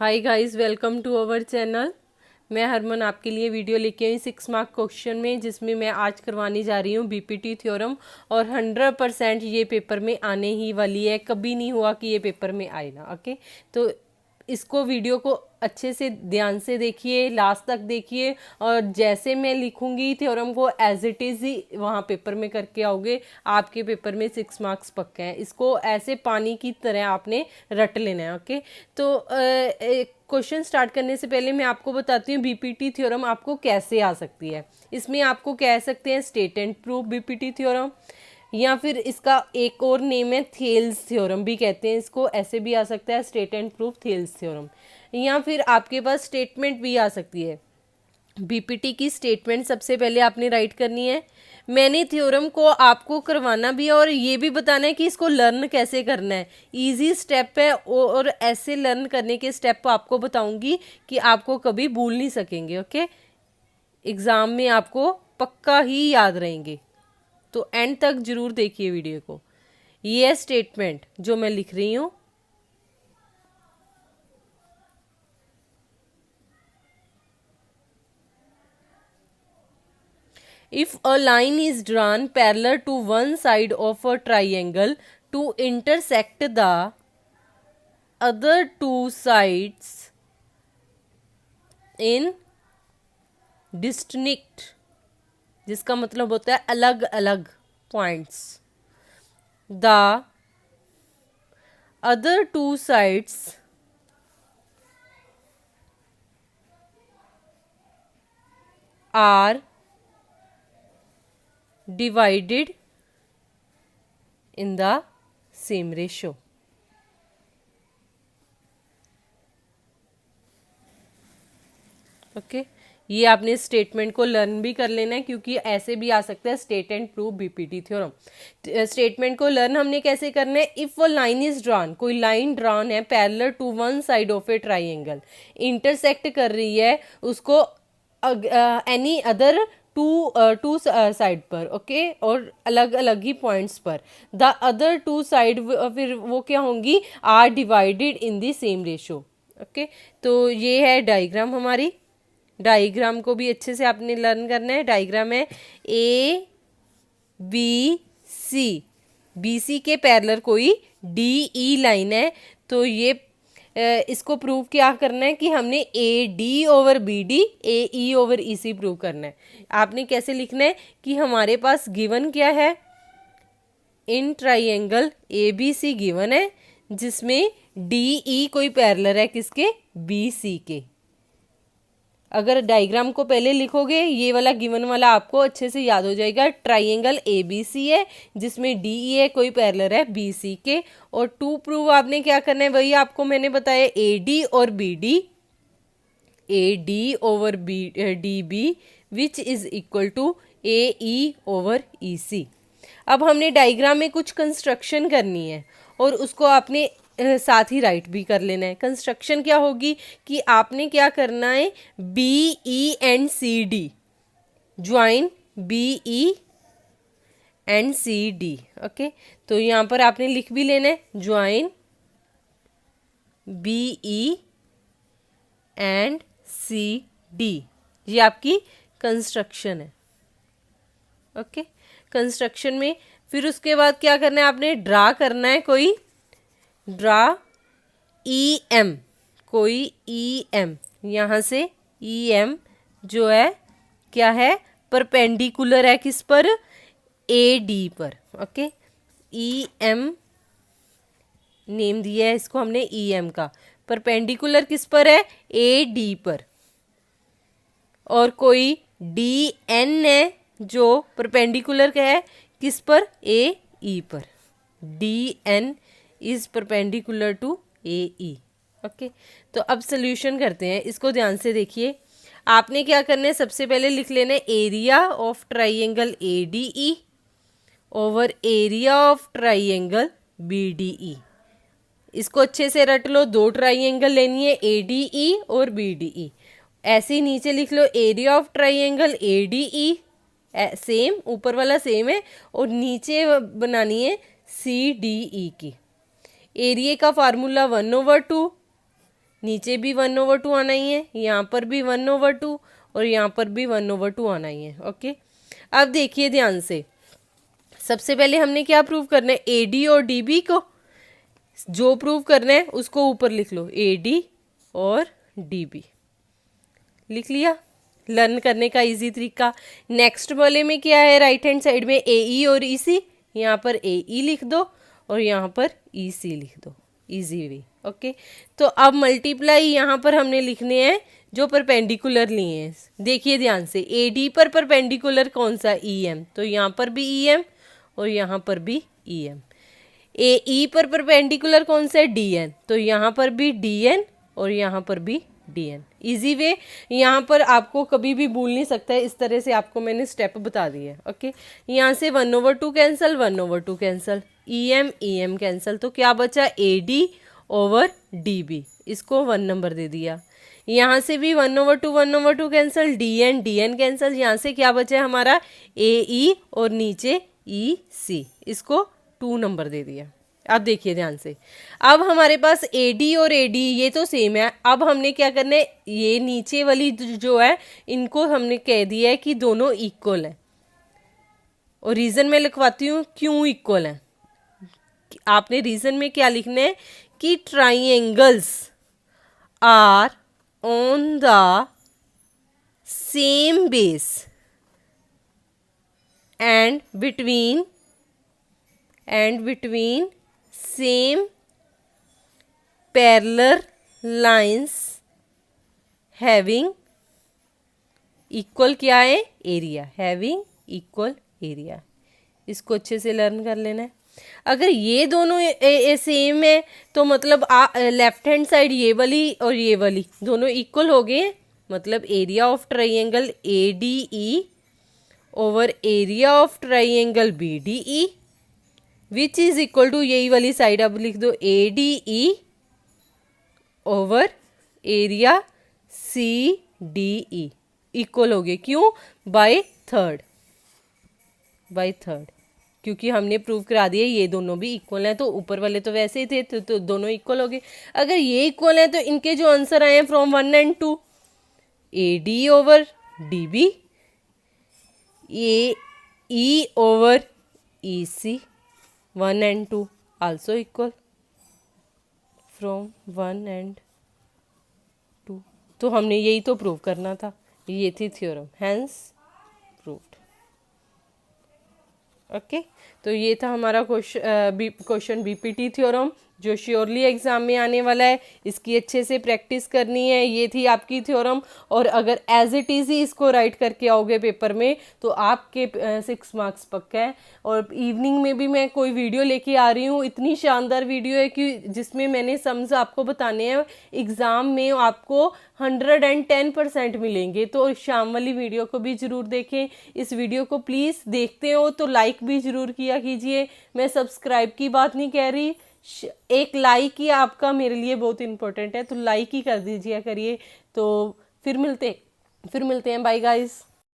Hi guys, welcome to our channel. मैं हरमन आपके लिए वीडियो लेके आई 6 मार्क क्वेश्चन में, जिसमें मैं आज करवाने जा रही हूँ बीपीटी थ्योरम। और 100% ये पेपर में आने ही वाली है, कभी नहीं हुआ कि ये पेपर में आए ना। ओके, तो इसको वीडियो को अच्छे से ध्यान से देखिए, लास्ट तक देखिए, और जैसे मैं लिखूंगी थ्योरम को एज इट इज़ ही वहाँ पेपर में करके आओगे। आपके पेपर में 6 मार्क्स पक्के हैं। इसको ऐसे पानी की तरह आपने रट लेना है। ओके, तो क्वेश्चन स्टार्ट करने से पहले मैं आपको बताती हूँ बीपीटी थ्योरम आपको कैसे आ सकती है। इसमें आपको कह सकते हैं state and prove BPT theorem, या फिर इसका एक और नेम है थेल्स थ्योरम भी कहते हैं इसको, ऐसे भी आ सकता है state and proof Thales theorem. या फिर आपके पास स्टेटमेंट भी आ सकती है। बीपीटी की स्टेटमेंट सबसे पहले आपने राइट करनी है। मैंने थ्योरम को आपको करवाना भी है और ये भी बताना है कि इसको लर्न कैसे करना है। इजी स्टेप है और ऐसे लर्न करने के स्टेप आपको बताऊंगी कि आपको कभी भूल नहीं सकेंगे। ओके, एग्ज़ाम में आपको पक्का ही याद रहेंगे, तो एंड तक जरूर देखिए वीडियो को। ये है स्टेटमेंट जो मैं लिख रही हूँ। If a line is drawn parallel to one side of a triangle to intersect the other two sides in distinct, जिसका मतलब होता है अलग अलग points, the other two sides are divided in the same ratio। Okay, ये आपने statement को learn भी कर लेना है, क्योंकि ऐसे भी आ सकता है state and prove BPT theorem. Statement को लर्न हमने कैसे करना है। If a line is drawn, कोई लाइन ड्रॉन है parallel to one side of a triangle, intersect कर रही है उसको एनी अदर टू साइड पर। ओके, और अलग अलग ही पॉइंट्स पर। द अदर टू साइड फिर वो क्या होंगी, are divided in the same ratio. Okay, तो ये है डायग्राम हमारी। डायग्राम को भी अच्छे से आपने लर्न करना है। डायग्राम है ए बी सी, बी सी के पैरेलल कोई डी ई लाइन है, तो ये इसको प्रूव क्या करना है कि हमने A D over B D, A E over E C prove करना है। आपने कैसे लिखना है कि हमारे पास गिवन क्या है, in triangle A B C given है, जिसमें डी ई कोई पैरेलल है किसके, बी सी के। अगर डायग्राम को पहले लिखोगे, ये वाला गिवन वाला आपको अच्छे से याद हो जाएगा। ट्राइंगल ए बी सी है जिसमें डी ई है, कोई पैरेलल है बी सी के। और टू प्रूव आपने क्या करना है, वही आपको मैंने बताया, ए डी और B D, A D over B D B which is equal to A E over E C. अब हमने डायग्राम में कुछ कंस्ट्रक्शन करनी है और उसको आपने साथ ही राइट भी कर लेना है। कंस्ट्रक्शन क्या होगी कि आपने क्या करना है, B E and C D join, B E and C D. Okay, तो यहाँ पर आपने लिख भी लेना है join B E and C D. ये आपकी कंस्ट्रक्शन है। ओके, कंस्ट्रक्शन में फिर उसके बाद क्या करना है, आपने ड्रा करना है कोई, ड्रा ई एम, कोई ई एम, यहाँ से ई एम जो है क्या है, परपेंडिकुलर है किस पर, ए डी पर। ओके, ई एम नेम दिया है इसको हमने ई एम का, परपेंडिकुलर किस पर है, ए डी पर। और कोई डी एन है जो परपेंडिकुलर क्या है किस पर, ए ई पर। D N is perpendicular to A E. Okay, तो अब सोल्यूशन करते हैं, इसको ध्यान से देखिए। आपने क्या करना है, सबसे पहले लिख लेना है area of triangle A D E over area of triangle B D E. इसको अच्छे से रट लो, दो ट्राइंगल लेनी है, ए डी ई और बी डी ई। ऐसे ही नीचे लिख लो area of triangle A D E, same ऊपर वाला सेम है, और नीचे बनानी है सी डी ई की। एरिया का फार्मूला 1/2, नीचे भी 1/2 आना ही है, यहाँ पर भी 1/2 और यहाँ पर भी 1/2 आना ही है। ओके, अब देखिए ध्यान से, सबसे पहले हमने क्या प्रूव करना है, ए डी और डी बी को, जो प्रूव करना है उसको ऊपर लिख लो, ए डी और डी बी लिख लिया, लर्न करने का इजी तरीका। नेक्स्ट वाले में क्या है, राइट हैंड साइड में ए ई और ई सी, यहाँ पर ए ई लिख दो और यहाँ पर ई सी लिख दो, इजी वे। ओके, तो अब मल्टीप्लाई यहाँ पर हमने लिखने हैं जो परपेंडिकुलर लिए हैं। देखिए ध्यान से, ए डी पर परपेंडिकुलर कौन सा, ई एम, तो यहाँ पर भी ई एम और यहाँ पर भी ई एम। ए ई पर परपेंडिकुलर कौन सा है, डी एन, तो यहाँ पर भी डी एन और यहाँ पर भी डी एन। ईजी वे, यहाँ पर आपको कभी भी भूल नहीं सकता है, इस तरह से आपको मैंने स्टेप बता दिए। ओके, यहाँ से 1/2 cancel, 1/2 cancel, E M cancel, तो क्या बचा, A D over D B, इसको 1 नंबर दे दिया। यहाँ से भी 1/2 कैंसल, डी एन कैंसल, यहाँ से क्या बचा हमारा, ए ई और नीचे ई सी, इसको 2 नंबर दे दिया। अब देखिए ध्यान से, अब हमारे पास ए डी और ए डी ये तो सेम है, अब हमने क्या करना है, ये नीचे वाली जो है इनको हमने कह दिया है कि दोनों इक्वल है, और रीजन में लिखवाती हूँ क्यों इक्वल है। आपने रीजन में क्या लिखना है कि triangles are on the same base and between same parallel lines having equal क्या है, एरिया, हैविंग इक्वल एरिया। इसको अच्छे से लर्न कर लेना है। अगर ये दोनों सेम है तो मतलब लेफ्ट हैंड साइड ये वाली और ये वाली दोनों इक्वल हो गए, मतलब area of triangle A D E over area of triangle B D E which is equal to, यही वाली साइड अब लिख दो, A D E over area C D E, equal हो गए, क्यों, बाय थर्ड, क्योंकि हमने प्रूव करा दिया ये दोनों भी इक्वल हैं, तो ऊपर वाले तो वैसे ही थे, तो दोनों इक्वल हो गए। अगर ये इक्वल हैं तो इनके जो आंसर आए हैं from 1 and 2, A D over D B, A E over E C, 1 and 2 also equal from 1 and 2, तो हमने यही तो प्रूव करना था, ये थी थ्योरम, हैंस प्रूव्ड। ओके, तो ये था हमारा क्वेश्चन बीपीटी थ्योरम जो श्योरली एग्जाम में आने वाला है, इसकी अच्छे से प्रैक्टिस करनी है। ये थी आपकी थ्योरम, और अगर एज इट इज़ ही इसको राइट करके आओगे पेपर में तो आपके 6 मार्क्स पक्का है। और इवनिंग में भी मैं कोई वीडियो लेके आ रही हूँ, इतनी शानदार वीडियो है कि जिसमें मैंने सम्स आपको बताने हैं, एग्ज़ाम में आपको 110% मिलेंगे। तो शाम वाली वीडियो को भी ज़रूर देखें। इस वीडियो को प्लीज़ देखते हो तो लाइक भी ज़रूर किया कीजिए। मैं सब्सक्राइब की बात नहीं कह रही, एक लाइक ही आपका मेरे लिए बहुत इंपॉर्टेंट है, तो लाइक ही कर दीजिए करिए। तो फिर मिलते हैं, बाय गाइस।